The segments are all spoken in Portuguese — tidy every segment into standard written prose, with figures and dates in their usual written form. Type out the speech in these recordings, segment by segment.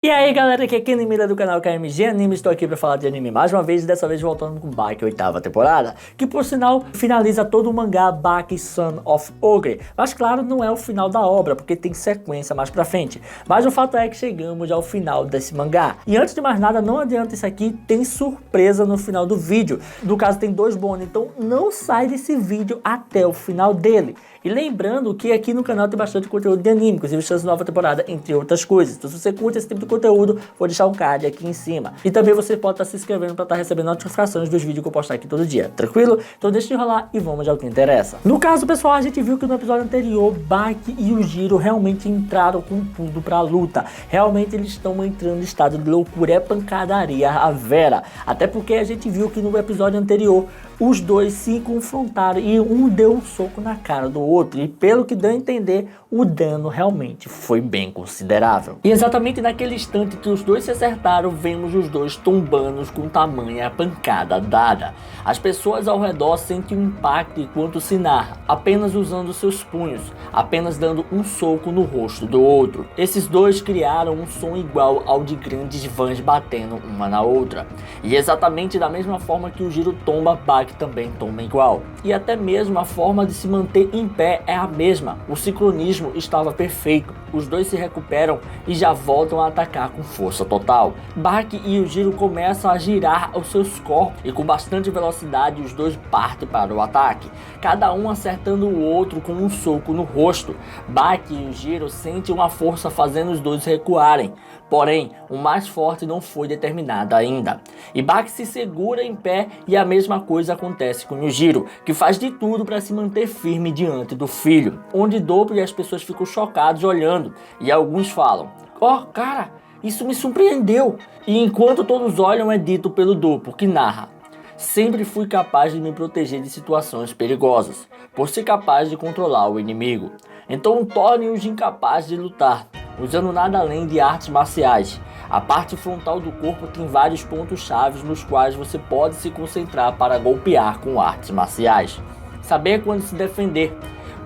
E aí galera, aqui é Ken Mira do canal KMG Anime, estou aqui para falar de anime mais uma vez, dessa vez voltando com Baki, 8ª temporada, que por sinal finaliza todo o mangá Baki Son of Ogre, mas claro, não é o final da obra, porque tem sequência mais pra frente, mas o fato é que chegamos ao final desse mangá. E antes de mais nada, não adianta isso aqui, tem surpresa no final do vídeo, no caso tem 2 bônus, então não sai desse vídeo até o final dele. E lembrando que aqui no canal tem bastante conteúdo de anime, inclusive chance de nova temporada, entre outras coisas. Então se você curte esse tipo de conteúdo, vou deixar um card aqui em cima. E também você pode estar se inscrevendo para estar recebendo notificações dos vídeos que eu postar aqui todo dia, tranquilo? Então deixa de enrolar e vamos ao que interessa. No caso, pessoal, a gente viu que no episódio anterior, Baki e o Jiro realmente entraram com tudo pra luta. Realmente eles estão entrando em estado de loucura, é pancadaria a vera. Até porque a gente viu que no episódio anterior, os dois se confrontaram e um deu um soco na cara do outro. E pelo que deu a entender, o dano realmente foi bem considerável. E exatamente naquele instante que os dois se acertaram, vemos os dois tombando com tamanha pancada dada. As pessoas ao redor sentem um impacto enquanto se narra, apenas usando seus punhos, apenas dando um soco no rosto do outro. Esses dois criaram um som igual ao de grandes vans batendo uma na outra. E exatamente da mesma forma que o Jiro tomba, Baki também toma igual. E até mesmo a forma de se manter em pé é a mesma. O sincronismo estava perfeito. Os dois se recuperam e já voltam a atacar com força total. Baki e o Jiro começam a girar os seus corpos e com bastante velocidade os dois partem para o ataque, cada um acertando o outro com um soco no rosto. Baki e o Jiro sentem uma força fazendo os dois recuarem, porém o mais forte não foi determinado ainda. E Baki se segura em pé e a mesma coisa acontece com o Jiro, que faz de tudo para se manter firme diante do filho, onde dobro e as pessoas ficam chocadas olhando, e alguns falam: "Oh, cara, isso me surpreendeu." E enquanto todos olham, é dito pelo duplo, que narra: "Sempre fui capaz de me proteger de situações perigosas, por ser capaz de controlar o inimigo. Então torne-os incapazes de lutar, usando nada além de artes marciais. A parte frontal do corpo tem vários pontos chaves nos quais você pode se concentrar para golpear com artes marciais. Saber quando se defender,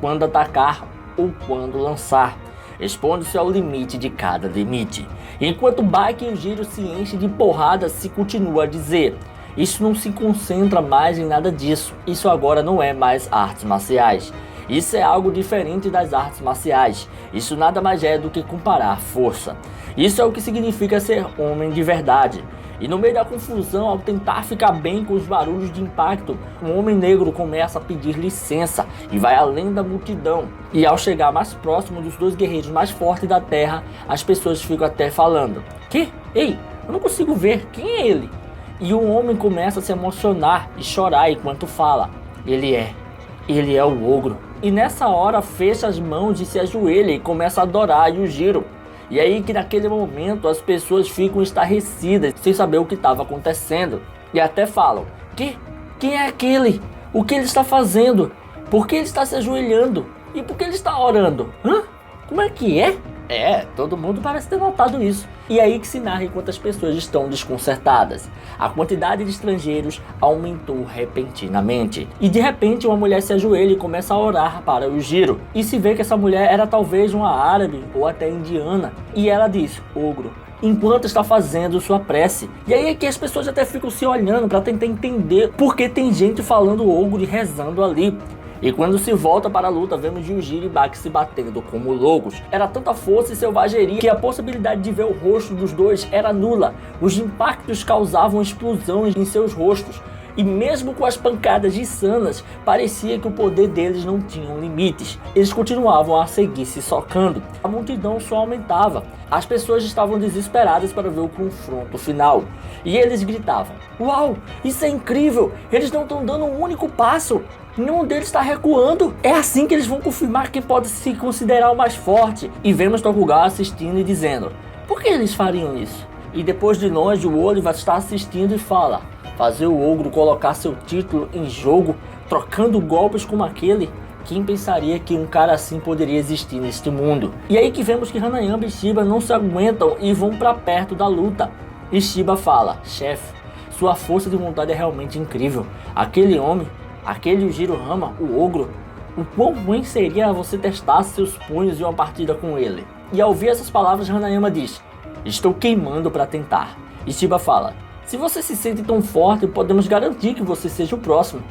quando atacar ou quando lançar. Expondo-se ao limite de cada limite." Enquanto Baki e o Jiro se enchem de porrada, se continua a dizer: "Isso não se concentra mais em nada disso. Isso agora não é mais artes marciais. Isso é algo diferente das artes marciais. Isso nada mais é do que comparar força. Isso é o que significa ser homem de verdade." E no meio da confusão, ao tentar ficar bem com os barulhos de impacto, um homem negro começa a pedir licença e vai além da multidão. E ao chegar mais próximo dos dois guerreiros mais fortes da Terra, as pessoas ficam até falando: "Que? Ei, eu não consigo ver, quem é ele?" E o homem começa a se emocionar e chorar enquanto fala: Ele é o ogro." E nessa hora fecha as mãos e se ajoelha e começa a adorar o Jiro. E aí que naquele momento as pessoas ficam estarrecidas, sem saber o que estava acontecendo. E até falam: Quem é aquele? O que ele está fazendo? Por que ele está se ajoelhando? E por que ele está orando? Hã? Como é que é? Todo mundo parece ter notado isso. E aí que se narra enquanto as pessoas estão desconcertadas. A quantidade de estrangeiros aumentou repentinamente. E de repente uma mulher se ajoelha e começa a orar para o Jiro. E se vê que essa mulher era talvez uma árabe ou até indiana. E ela diz: "Ogro", enquanto está fazendo sua prece. E aí é que as pessoas até ficam se olhando para tentar entender porque tem gente falando ogro e rezando ali. E quando se volta para a luta, vemos Jiro e Baki se batendo como loucos. Era tanta força e selvageria que a possibilidade de ver o rosto dos dois era nula. Os impactos causavam explosões em seus rostos. E mesmo com as pancadas insanas, parecia que o poder deles não tinha limites. Eles continuavam a seguir se socando. A multidão só aumentava. As pessoas estavam desesperadas para ver o confronto final. E eles gritavam: "Uau, isso é incrível! Eles não estão dando um único passo! Nenhum deles está recuando! É assim que eles vão confirmar quem pode se considerar o mais forte." E vemos Tokugawa assistindo e dizendo: "Por que eles fariam isso?" E depois de longe o Oliver está assistindo e fala: "Fazer o ogro colocar seu título em jogo, trocando golpes como aquele? Quem pensaria que um cara assim poderia existir neste mundo?" E aí que vemos que Hanayama e Shiba não se aguentam e vão para perto da luta. E Shiba fala: "Chefe, sua força de vontade é realmente incrível. Aquele homem, aquele Jirohama, o ogro, o quão ruim seria você testar seus punhos em uma partida com ele?" E ao ouvir essas palavras, Hanayama diz: Estou queimando para tentar. E Shiba fala: se você se sente tão forte, podemos garantir que você seja o próximo.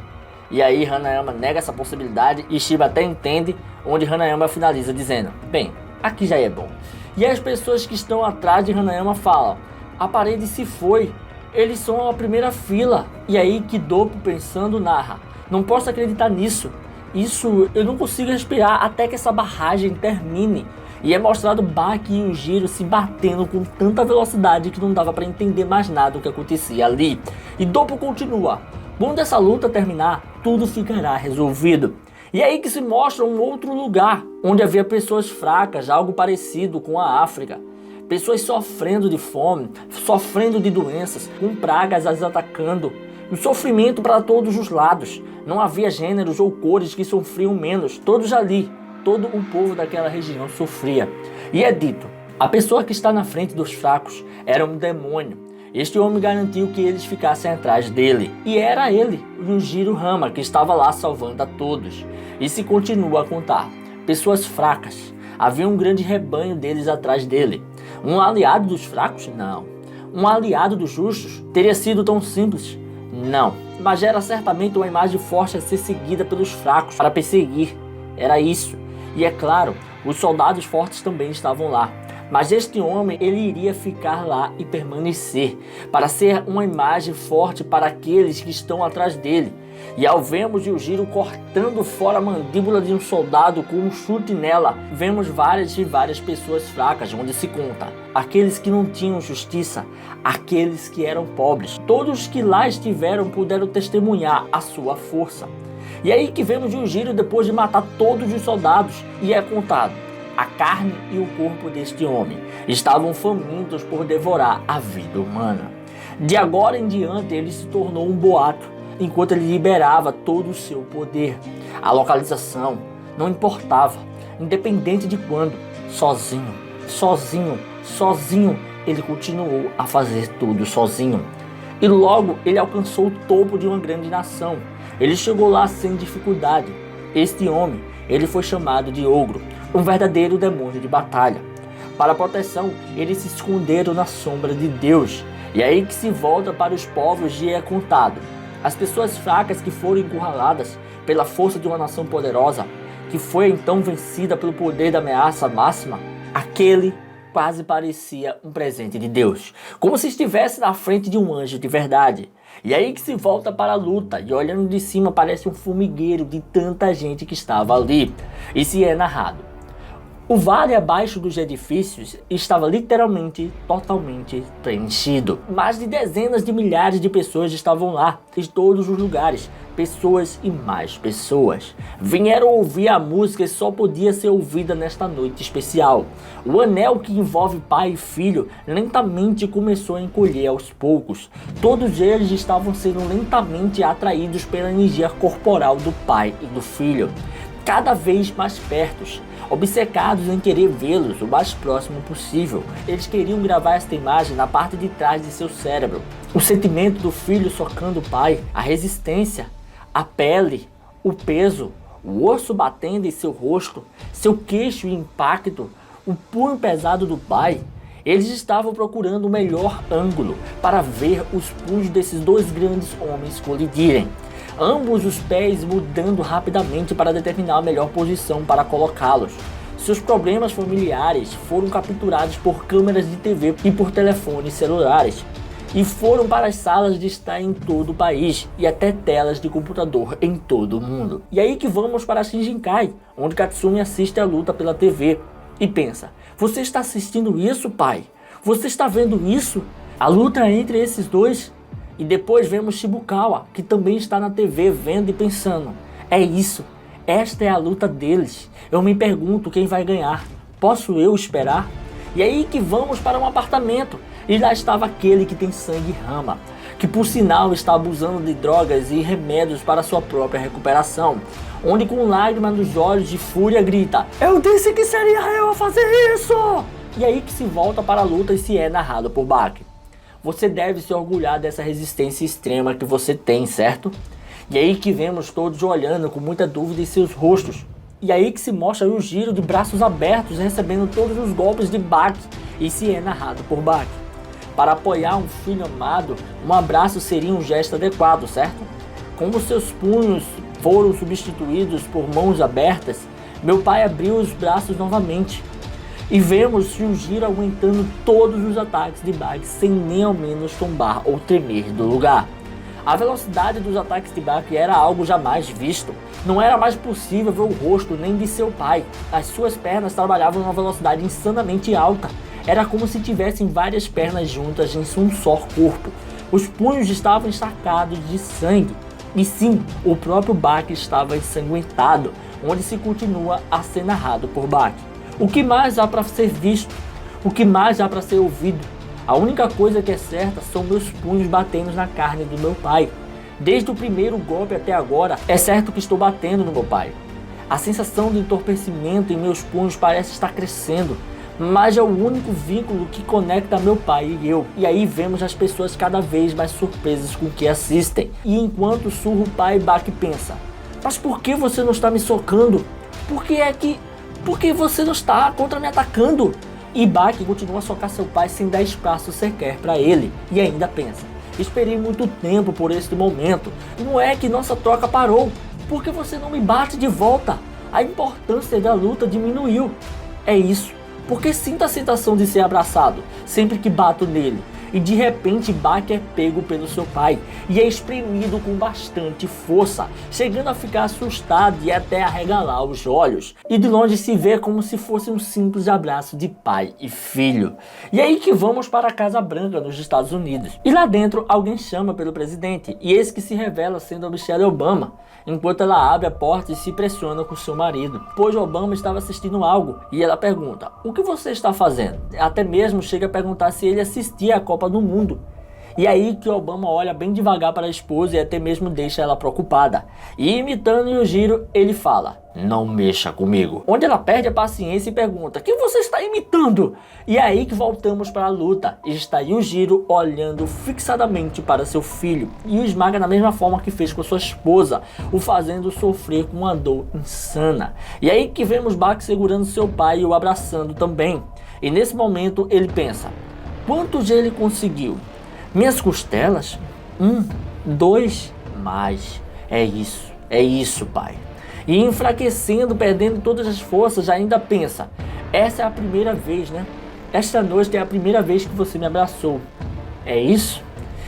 E aí Hanayama nega essa possibilidade e Shiba até entende, onde Hanayama finaliza dizendo: bem, aqui já é bom. E as pessoas que estão atrás de Hanayama falam: a parede se foi, eles são a primeira fila. E aí Kidopo pensando narra: não posso acreditar nisso. Isso, eu não consigo respirar até que essa barragem termine. E é mostrado Baki e Yujiro se batendo com tanta velocidade que não dava para entender mais nada do que acontecia ali. E Doppo continua: quando essa luta terminar, tudo ficará resolvido. E é aí que se mostra um outro lugar, onde havia pessoas fracas, algo parecido com a África. Pessoas sofrendo de fome, sofrendo de doenças, com pragas as atacando. Um sofrimento para todos os lados. Não havia gêneros ou cores que sofriam menos. Todos ali, todo o povo daquela região sofria. E é dito: a pessoa que está na frente dos fracos era um demônio. Este homem garantiu que eles ficassem atrás dele. E era ele, Yujiro Hama, que estava lá salvando a todos. E se continua a contar: pessoas fracas. Havia um grande rebanho deles atrás dele. Um aliado dos fracos? Não. Um aliado dos justos? Teria sido tão simples? Não. Mas era certamente uma imagem forte a ser seguida pelos fracos para perseguir. Era isso. E é claro, os soldados fortes também estavam lá. Mas este homem, ele iria ficar lá e permanecer, para ser uma imagem forte para aqueles que estão atrás dele. E ao vermos Yujiro cortando fora a mandíbula de um soldado com um chute nela, vemos várias e várias pessoas fracas, onde se conta aqueles que não tinham justiça, aqueles que eram pobres. Todos que lá estiveram puderam testemunhar a sua força. E aí que vemos Yujiro depois de matar todos os soldados, e é contado: a carne e o corpo deste homem estavam famintos por devorar a vida humana. De agora em diante ele se tornou um boato, enquanto ele liberava todo o seu poder. A localização não importava, independente de quando. Sozinho, ele continuou a fazer tudo sozinho. E logo ele alcançou o topo de uma grande nação. Ele chegou lá sem dificuldade. Este homem, ele foi chamado de Ogro, um verdadeiro demônio de batalha. Para proteção, eles se esconderam na sombra de Deus. E é aí que se volta para os povos e é contado: as pessoas fracas que foram encurraladas pela força de uma nação poderosa, que foi então vencida pelo poder da ameaça máxima, aquele quase parecia um presente de Deus, como se estivesse na frente de um anjo de verdade. E aí que se volta para a luta, e olhando de cima parece um formigueiro de tanta gente que estava ali. E se é narrado: o vale abaixo dos edifícios estava literalmente, totalmente preenchido. Mais de dezenas de milhares de pessoas estavam lá, de todos os lugares. Pessoas e mais pessoas. Vieram ouvir a música que só podia ser ouvida nesta noite especial. O anel que envolve pai e filho lentamente começou a encolher aos poucos. Todos eles estavam sendo lentamente atraídos pela energia corporal do pai e do filho, cada vez mais perto, obcecados em querer vê-los o mais próximo possível. Eles queriam gravar esta imagem na parte de trás de seu cérebro. O sentimento do filho socando o pai, a resistência, a pele, o peso, o osso batendo em seu rosto, seu queixo e impacto, o punho pesado do pai. Eles estavam procurando o melhor ângulo para ver os punhos desses dois grandes homens colidirem. Ambos os pés mudando rapidamente para determinar a melhor posição para colocá-los. Seus problemas familiares foram capturados por câmeras de TV e por telefones celulares, e foram para as salas de estar em todo o país e até telas de computador em todo o mundo. E aí que vamos para Shinjinkai, onde Katsumi assiste a luta pela TV e pensa: você está assistindo isso, pai? Você está vendo isso? A luta entre esses dois? E depois vemos Shibukawa, que também está na TV vendo e pensando: é isso, esta é a luta deles. Eu me pergunto quem vai ganhar. Posso eu esperar? E aí que vamos para um apartamento, e lá estava aquele que tem sangue Hama, que por sinal está abusando de drogas e remédios para sua própria recuperação, onde com lágrimas nos olhos de fúria grita: eu disse que seria eu a fazer isso! E aí que se volta para a luta e se é narrado por Baki: você deve se orgulhar dessa resistência extrema que você tem, certo? E aí que vemos todos olhando com muita dúvida em seus rostos. E aí que se mostra o Yujiro de braços abertos recebendo todos os golpes de Baki. e se é narrado por Baki. Para apoiar um filho amado, um abraço seria um gesto adequado, certo? Como seus punhos foram substituídos por mãos abertas, meu pai abriu os braços novamente. E vemos Yujiro aguentando todos os ataques de Baki sem nem ao menos tombar ou tremer do lugar. A velocidade dos ataques de Baki era algo jamais visto. Não era mais possível ver o rosto nem de seu pai. As suas pernas trabalhavam numa velocidade insanamente alta. Era como se tivessem várias pernas juntas em um só corpo. Os punhos estavam encharcados de sangue. E sim, o próprio Baki estava ensanguentado, onde se continua a ser narrado por Baki. O que mais há para ser visto? O que mais há para ser ouvido? A única coisa que é certa são meus punhos batendo na carne do meu pai. Desde o primeiro golpe até agora, é certo que estou batendo no meu pai. A sensação de entorpecimento em meus punhos parece estar crescendo, mas é o único vínculo que conecta meu pai e eu. E aí vemos as pessoas cada vez mais surpresas com o que assistem. E enquanto surra o pai, Baki pensa: mas por que você não está me socando? Por que você não está contra me atacando? E Baki continua a socar seu pai sem dar espaço sequer para ele. E ainda pensa: esperei muito tempo por este momento. Não é que nossa troca parou. Por que você não me bate de volta? A importância da luta diminuiu. É isso. Porque sinto a sensação de ser abraçado sempre que bato nele. E de repente Baki é pego pelo seu pai e é espremido com bastante força, chegando a ficar assustado e até arregalar os olhos. E de longe se vê como se fosse um simples abraço de pai e filho. E aí que vamos para a Casa Branca nos Estados Unidos. E lá dentro alguém chama pelo presidente, e esse que se revela sendo a Michelle Obama, enquanto ela abre a porta e se pressiona com seu marido, pois Obama estava assistindo algo, e ela pergunta: o que você está fazendo? Até mesmo chega a perguntar se ele assistia a Copa do Mundo. E aí que Obama olha bem devagar para a esposa e até mesmo deixa ela preocupada. E imitando Yujiro, ele fala: não mexa comigo. Onde ela perde a paciência e pergunta: quem você está imitando? E é aí que voltamos para a luta. Está Yujiro olhando fixadamente para seu filho e o esmaga da mesma forma que fez com sua esposa, o fazendo sofrer com uma dor insana. E aí que vemos Baki segurando seu pai e o abraçando também. E nesse momento ele pensa: quantos ele conseguiu? Minhas costelas? 1, 2, mais. É isso, pai. E enfraquecendo, perdendo todas as forças, ainda pensa: essa é a primeira vez, né? Esta noite é a primeira vez que você me abraçou. É isso?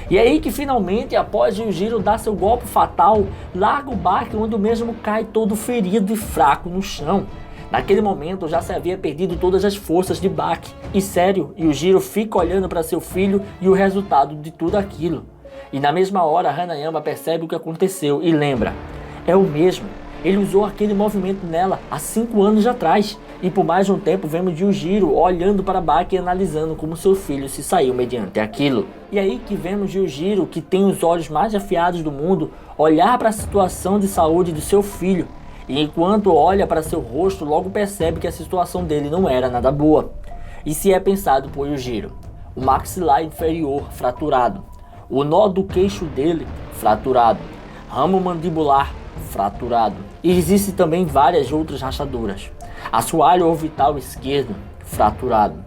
E é aí que finalmente, após Yujiro dar seu golpe fatal, larga o Baki, onde o mesmo cai todo ferido e fraco no chão. Naquele momento já se havia perdido todas as forças de Baki. E sério, Yujiro fica olhando para seu filho e o resultado de tudo aquilo. E na mesma hora Hanayama percebe o que aconteceu e lembra: é o mesmo. Ele usou aquele movimento nela há 5 anos atrás. E por mais um tempo vemos Yujiro olhando para Baki e analisando como seu filho se saiu mediante aquilo. E aí que vemos Yujiro, que tem os olhos mais afiados do mundo, olhar para a situação de saúde do seu filho. E enquanto olha para seu rosto, logo percebe que a situação dele não era nada boa. E se é pensado por Yujiro: o maxilar inferior fraturado, o nó do queixo dele fraturado, ramo mandibular fraturado. E existem também várias outras rachaduras. Assoalho orbital esquerdo fraturado,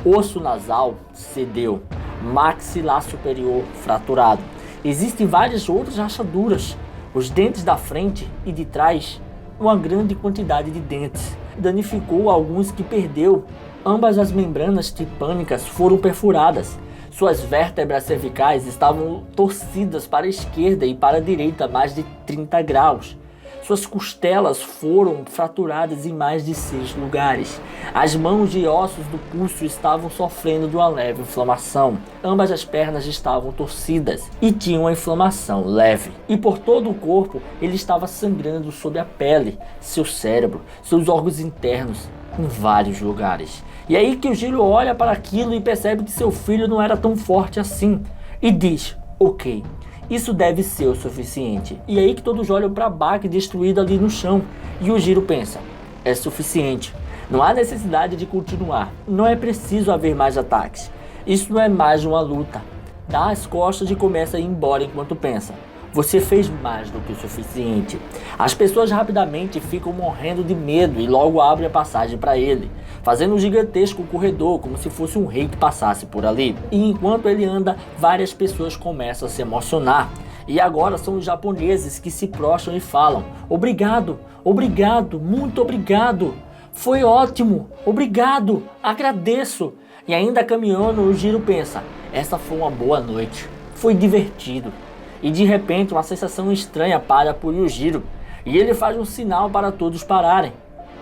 osso nasal cedeu, maxilar superior fraturado. Existem várias outras rachaduras. Os dentes da frente e de trás, uma grande quantidade de dentes. Danificou alguns que perdeu. Ambas as membranas tipânicas foram perfuradas. Suas vértebras cervicais estavam torcidas para a esquerda e para a direita mais de 30 graus. Suas costelas foram fraturadas em mais de 6 lugares. As mãos e ossos do pulso estavam sofrendo de uma leve inflamação. Ambas as pernas estavam torcidas e tinham uma inflamação leve. E por todo o corpo ele estava sangrando sob a pele, seu cérebro, seus órgãos internos, em vários lugares. E aí que o Yujiro olha para aquilo e percebe que seu filho não era tão forte assim. E diz: ok, isso deve ser o suficiente. E aí que todos olham para Baki destruído ali no chão. E o Yujiro pensa: é suficiente. Não há necessidade de continuar. Não é preciso haver mais ataques. Isso não é mais uma luta. Dá as costas e começa a ir embora enquanto pensa: Você fez mais do que o suficiente. As pessoas rapidamente ficam morrendo de medo e logo abrem a passagem para ele, fazendo um gigantesco corredor como se fosse um rei que passasse por ali. E enquanto ele anda, várias pessoas começam a se emocionar. E agora são os japoneses que se prostram e falam: obrigado, obrigado, muito obrigado. Foi ótimo, obrigado, agradeço. E ainda caminhando, o Jiro pensa: essa foi uma boa noite, foi divertido. E de repente uma sensação estranha para por Yujiro, e ele faz um sinal para todos pararem.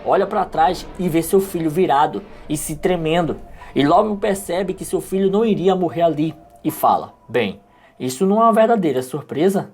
Olha para trás e vê seu filho virado e se tremendo, e logo percebe que seu filho não iria morrer ali, e fala: bem, isso não é uma verdadeira surpresa?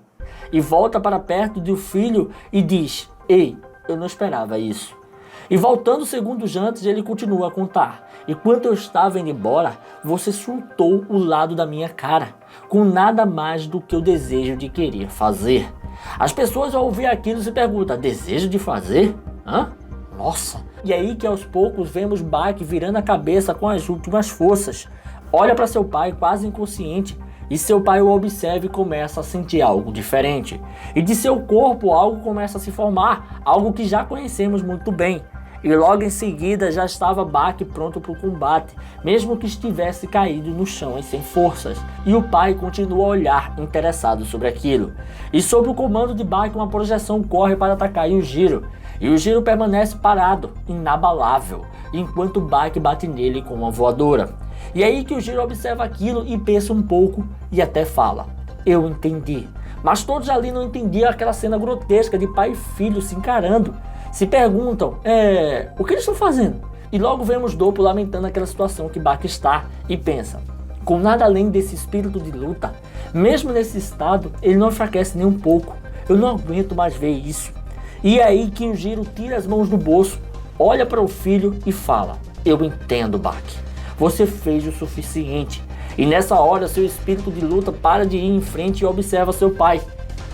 E volta para perto do filho e diz: ei, eu não esperava isso. E voltando segundos antes, ele continua a contar: enquanto eu estava indo embora, você soltou o lado da minha cara, com nada mais do que o desejo de querer fazer. As pessoas ao ouvir aquilo se perguntam: desejo de fazer? Hã? Nossa! E aí que aos poucos vemos Baki virando a cabeça com as últimas forças. Olha para seu pai quase inconsciente, e seu pai o observa e começa a sentir algo diferente. E de seu corpo algo começa a se formar, algo que já conhecemos muito bem. E logo em seguida já estava Baki pronto para o combate, mesmo que estivesse caído no chão e sem forças. E o pai continua a olhar, interessado sobre aquilo. E sob o comando de Baki, uma projeção corre para atacar Yujiro. E o Jiro permanece parado, inabalável, enquanto Baki bate nele com uma voadora. E é aí que o Jiro observa aquilo e pensa um pouco e até fala: eu entendi. Mas todos ali não entendiam aquela cena grotesca de pai e filho se encarando. Se perguntam: o que eles estão fazendo? E logo vemos Doppo lamentando aquela situação que Baki está e pensa: com nada além desse espírito de luta, mesmo nesse estado, ele não enfraquece nem um pouco. Eu não aguento mais ver isso. E é aí que o Jiro tira as mãos do bolso, olha para o filho e fala: eu entendo, Baki. Você fez o suficiente. E nessa hora seu espírito de luta para de ir em frente e observa seu pai,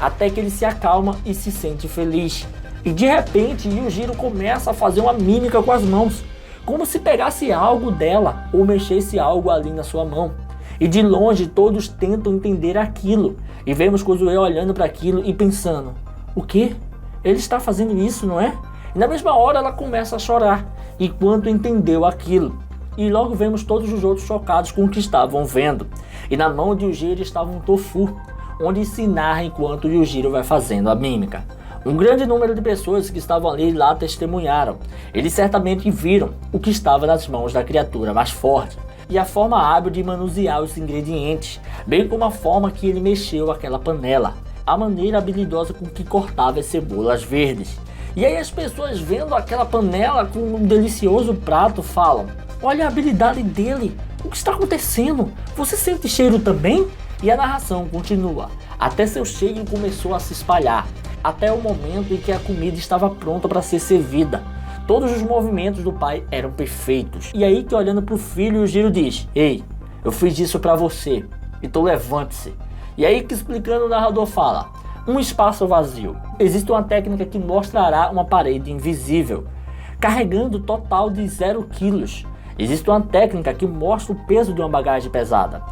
até que ele se acalma e se sente feliz. E de repente Yujiro começa a fazer uma mímica com as mãos, como se pegasse algo dela ou mexesse algo ali na sua mão. E de longe todos tentam entender aquilo. E vemos Kozue olhando para aquilo e pensando: o quê? Ele está fazendo isso, não é? E na mesma hora ela começa a chorar, enquanto entendeu aquilo. E logo vemos todos os outros chocados com o que estavam vendo. E na mão de Yujiro estava um tofu, onde se narra enquanto Yujiro vai fazendo a mímica. Um grande número de pessoas que estavam ali lá testemunharam. Eles certamente viram o que estava nas mãos da criatura mais forte e a forma hábil de manusear os ingredientes, bem como a forma que ele mexeu aquela panela, a maneira habilidosa com que cortava as cebolas verdes. E aí as pessoas vendo aquela panela com um delicioso prato falam: olha a habilidade dele, o que está acontecendo? Você sente cheiro também? E a narração continua, até seu cheiro começou a se espalhar, até o momento em que a comida estava pronta para ser servida. Todos os movimentos do pai eram perfeitos. E aí que olhando para o filho, o Jiro diz: ei, eu fiz isso para você, então levante-se. E aí que explicando, o narrador fala: um espaço vazio. Existe uma técnica que mostrará uma parede invisível, carregando total de 0 quilos. Existe uma técnica que mostra o peso de uma bagagem pesada.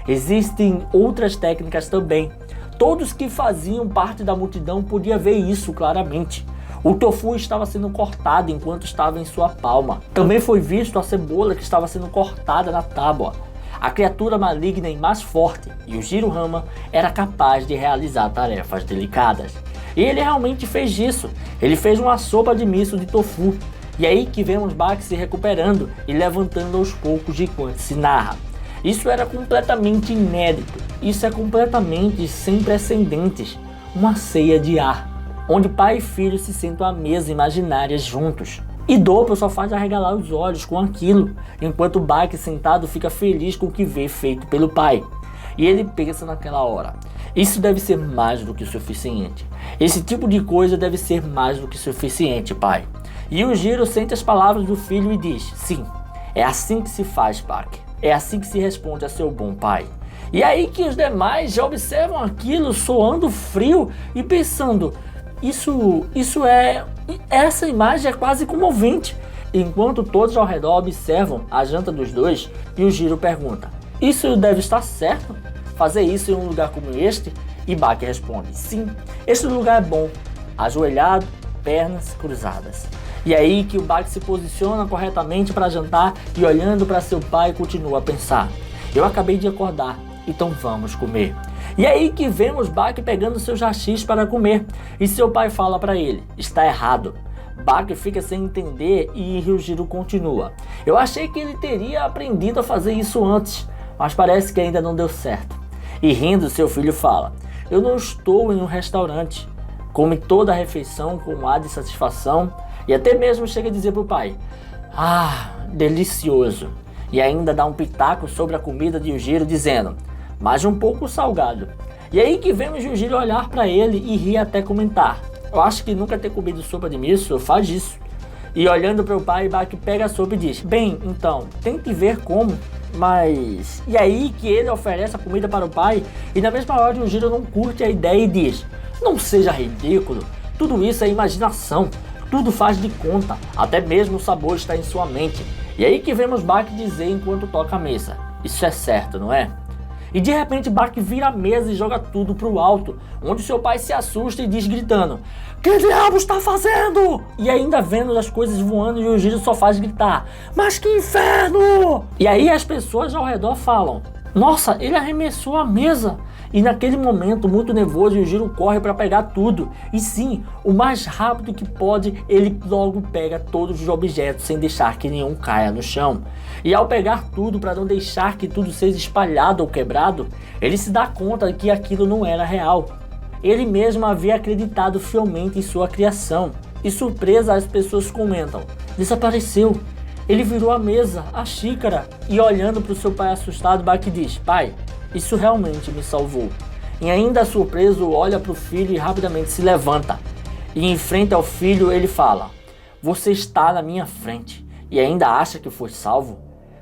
Existem outras técnicas também. Todos que faziam parte da multidão podiam ver isso claramente. O tofu estava sendo cortado enquanto estava em sua palma. Também foi visto a cebola que estava sendo cortada na tábua. A criatura maligna e mais forte, Yujiro Hama, era capaz de realizar tarefas delicadas. E ele realmente fez isso. Ele fez uma sopa de miso de tofu. E aí que vemos Baki se recuperando e levantando aos poucos enquanto se narra. Isso era completamente inédito. Isso é completamente sem precedentes. Uma ceia de ar, onde pai e filho se sentam à mesa imaginária juntos. E Doppo só faz arregalar os olhos com aquilo, enquanto Baki sentado fica feliz com o que vê feito pelo pai. E ele pensa naquela hora: isso deve ser mais do que o suficiente. Esse tipo de coisa deve ser mais do que suficiente, pai. E o Jiro sente as palavras do filho e diz: sim, é assim que se faz, Baki. É assim que se responde a seu bom pai. E aí que os demais já observam aquilo soando frio e pensando: essa imagem é quase comovente. Enquanto todos ao redor observam a janta dos dois, e o Jiro pergunta: isso deve estar certo? Fazer isso em um lugar como este? E Baki responde: sim, esse lugar é bom, ajoelhado, pernas cruzadas. E é aí que o Baki se posiciona corretamente para jantar e olhando para seu pai continua a pensar: eu acabei de acordar, então vamos comer. E é aí que vemos Baki pegando seus hashis para comer e seu pai fala para ele: está errado. Baki fica sem entender e Ryujiro continua: eu achei que ele teria aprendido a fazer isso antes, mas parece que ainda não deu certo. E rindo, seu filho fala: eu não estou em um restaurante. Come toda a refeição com um ar de satisfação e até mesmo chega a dizer para o pai: ah, delicioso. E ainda dá um pitaco sobre a comida de Ryujiro dizendo: mas um pouco salgado. E aí que vemos Ryujiro olhar para ele e rir até comentar: eu acho que nunca ter comido sopa de miso faz isso. E olhando para o pai, Baki pega a sopa e diz: bem, então, tente ver como. Mas... E aí que ele oferece a comida para o pai e na mesma hora Ryujiro não curte a ideia e diz: não seja ridículo, tudo isso é imaginação, tudo faz de conta, até mesmo o sabor está em sua mente. E aí que vemos Baki dizer enquanto toca a mesa: isso é certo, não é? E de repente Baki vira a mesa e joga tudo pro alto, onde seu pai se assusta e diz gritando: que diabo está fazendo? E ainda vendo as coisas voando e o Ryujiro só faz gritar: mas que inferno! E aí as pessoas ao redor falam: nossa, ele arremessou a mesa. E naquele momento, muito nervoso, Ryujiro corre para pegar tudo. E sim, o mais rápido que pode, ele logo pega todos os objetos sem deixar que nenhum caia no chão. E ao pegar tudo para não deixar que tudo seja espalhado ou quebrado, ele se dá conta que aquilo não era real. Ele mesmo havia acreditado fielmente em sua criação. E surpresa, as pessoas comentam: desapareceu. Ele virou a mesa, a xícara. E olhando para o seu pai assustado, Baki diz: pai, isso realmente me salvou. E ainda surpreso, olha para o filho e rapidamente se levanta. E em frente ao filho ele fala: você está na minha frente e ainda acha que foi salvo?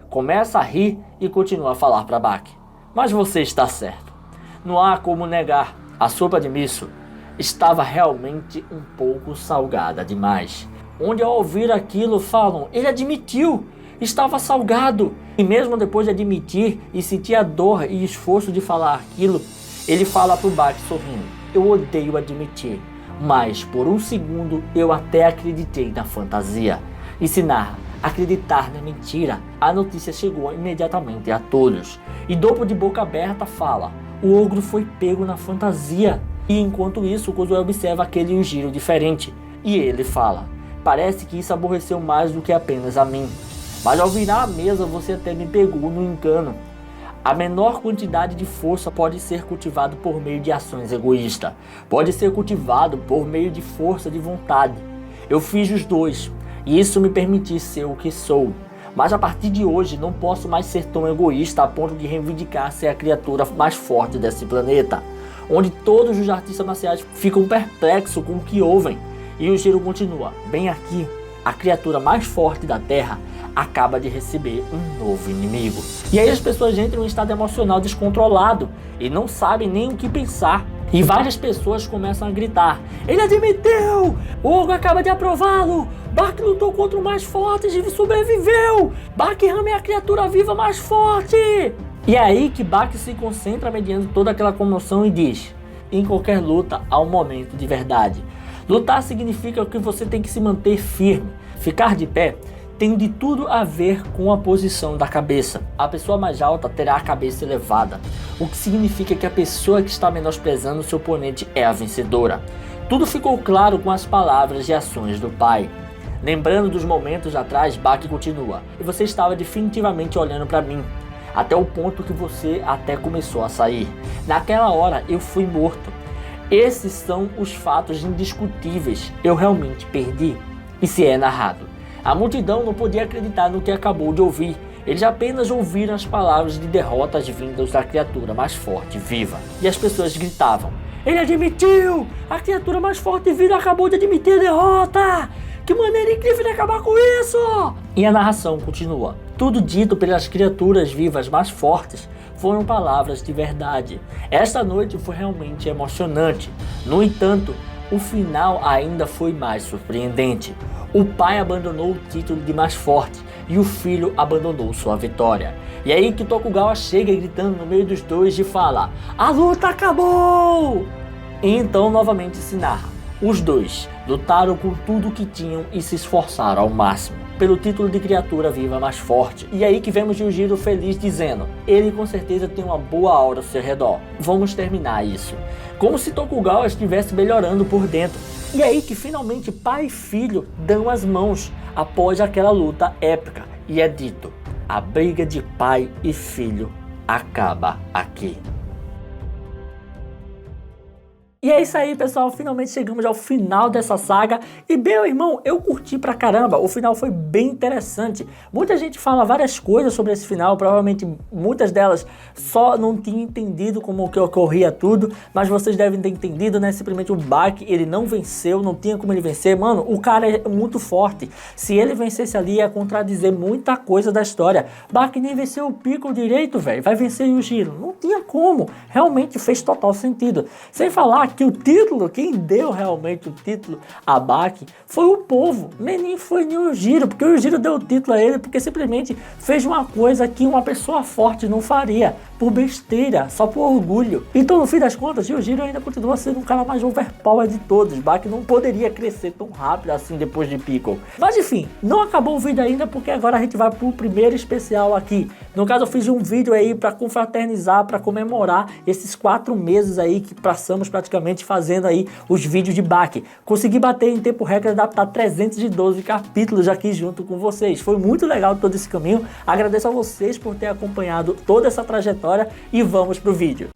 Começa a rir e continua a falar para Baki: mas você está certo. Não há como negar, a sopa de miso estava realmente um pouco salgada demais. Onde ao ouvir aquilo falam: ele admitiu, estava salgado. E mesmo depois de admitir e sentir a dor e esforço de falar aquilo, ele fala pro Baki sorrindo: eu odeio admitir, mas por um segundo eu até acreditei na fantasia. E se narra: acreditar na mentira. A notícia chegou imediatamente a todos. E Doppo de boca aberta fala: o ogro foi pego na fantasia. E enquanto isso, Kozuki observa aquele Ryujiro diferente. E ele fala: parece que isso aborreceu mais do que apenas a mim. Mas ao virar a mesa você até me pegou no engano. A menor quantidade de força pode ser cultivado por meio de ações egoístas. Pode ser cultivado por meio de força de vontade. Eu fiz os dois, e isso me permitiu ser o que sou. Mas a partir de hoje não posso mais ser tão egoísta a ponto de reivindicar ser a criatura mais forte desse planeta. Onde todos os artistas marciais ficam perplexos com o que ouvem. E o Ryujiro continua: bem aqui, a criatura mais forte da Terra acaba de receber um novo inimigo. E aí as pessoas entram em um estado emocional descontrolado e não sabem nem o que pensar. E várias pessoas começam a gritar: ele admitiu! O ogro acaba de aprová-lo! Baki lutou contra o mais forte e sobreviveu! Baki Hama é a criatura viva mais forte! E é aí que Baki se concentra mediante toda aquela comoção e diz: em qualquer luta há um momento de verdade. Lutar significa que você tem que se manter firme. Ficar de pé tem de tudo a ver com a posição da cabeça. A pessoa mais alta terá a cabeça elevada, o que significa que a pessoa que está menosprezando seu oponente é a vencedora. Tudo ficou claro com as palavras e ações do pai. Lembrando dos momentos atrás, Baki continua: e você estava definitivamente olhando para mim, até o ponto que você até começou a sair. Naquela hora eu fui morto. Esses são os fatos indiscutíveis. Eu realmente perdi. E se é narrado. A multidão não podia acreditar no que acabou de ouvir. Eles apenas ouviram as palavras de derrotas vindas da criatura mais forte viva. E as pessoas gritavam: ele admitiu! A criatura mais forte viva acabou de admitir a derrota! Que maneira incrível de acabar com isso! E a narração continua: tudo dito pelas criaturas vivas mais fortes foram palavras de verdade. Esta noite foi realmente emocionante. No entanto, o final ainda foi mais surpreendente. O pai abandonou o título de mais forte e o filho abandonou sua vitória. E aí que Tokugawa chega gritando no meio dos dois e fala: "A luta acabou!" E então novamente se narra: os dois lutaram com tudo que tinham e se esforçaram ao máximo pelo título de criatura viva mais forte. E aí que vemos Yujiro feliz dizendo: ele com certeza tem uma boa aura ao seu redor. Vamos terminar isso. Como se Tokugawa estivesse melhorando por dentro. E aí que finalmente pai e filho dão as mãos após aquela luta épica. E é dito: a briga de pai e filho acaba aqui. E é isso aí, pessoal, finalmente chegamos ao final dessa saga e, meu irmão, eu curti pra caramba, o final foi bem interessante. Muita gente fala várias coisas sobre esse final, provavelmente muitas delas só não tinham entendido como que ocorria tudo, mas vocês devem ter entendido, né? Simplesmente o Baki, ele não venceu, não tinha como ele vencer. Mano, o cara é muito forte, se ele vencesse ali ia contradizer muita coisa da história. Baki nem venceu o Piccolo direito, velho, vai vencer o Yujiro, não tinha como, realmente fez total sentido. Sem falar que o título, quem deu realmente o título a Baki foi o povo, nem foi nem o Yujiro, porque o Yujiro deu o título a ele porque simplesmente fez uma coisa que uma pessoa forte não faria, por besteira, só por orgulho. Então no fim das contas, o Yujiro ainda continua sendo o cara mais overpower de todos. Baki não poderia crescer tão rápido assim depois de Piccolo. Mas enfim, não acabou o vídeo ainda, porque agora a gente vai pro primeiro especial aqui. No caso eu fiz um vídeo aí para confraternizar, para comemorar esses 4 meses aí que passamos praticamente fazendo aí os vídeos de Baki. Consegui bater em tempo recorde, adaptar 312 capítulos aqui junto com vocês. Foi muito legal todo esse caminho. Agradeço a vocês por ter acompanhado toda essa trajetória e vamos pro vídeo.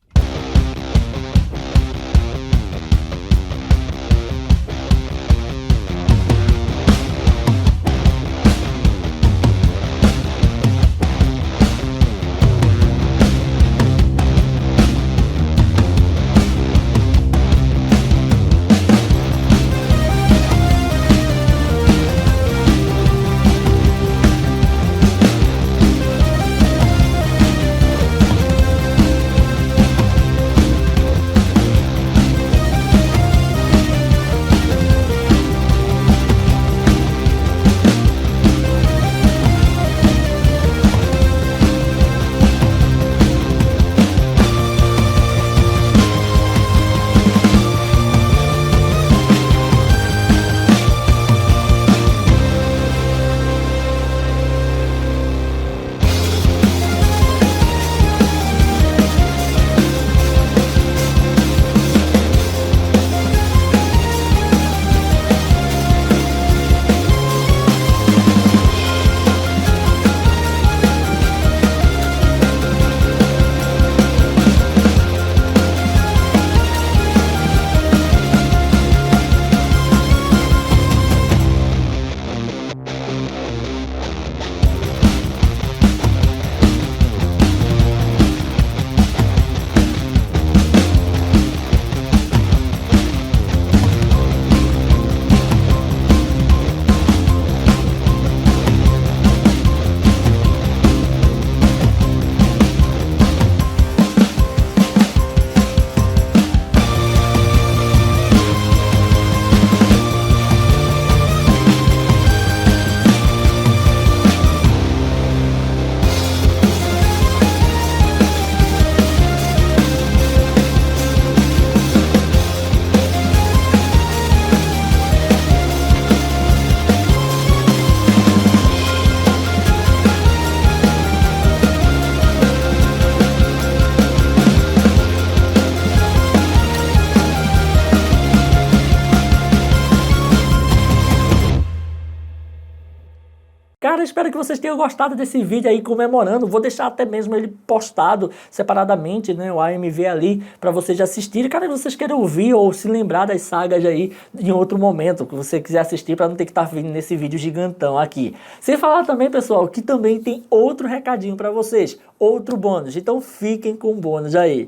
Cara, espero que vocês tenham gostado desse vídeo aí comemorando. Vou deixar até mesmo ele postado separadamente, né, o AMV ali, para vocês assistirem. Cara, se vocês querem ouvir ou se lembrar das sagas aí em outro momento, que você quiser assistir, para não ter que estar vindo nesse vídeo gigantão aqui. Sem falar também, pessoal, que também tem outro recadinho para vocês, outro bônus. Então fiquem com o bônus aí.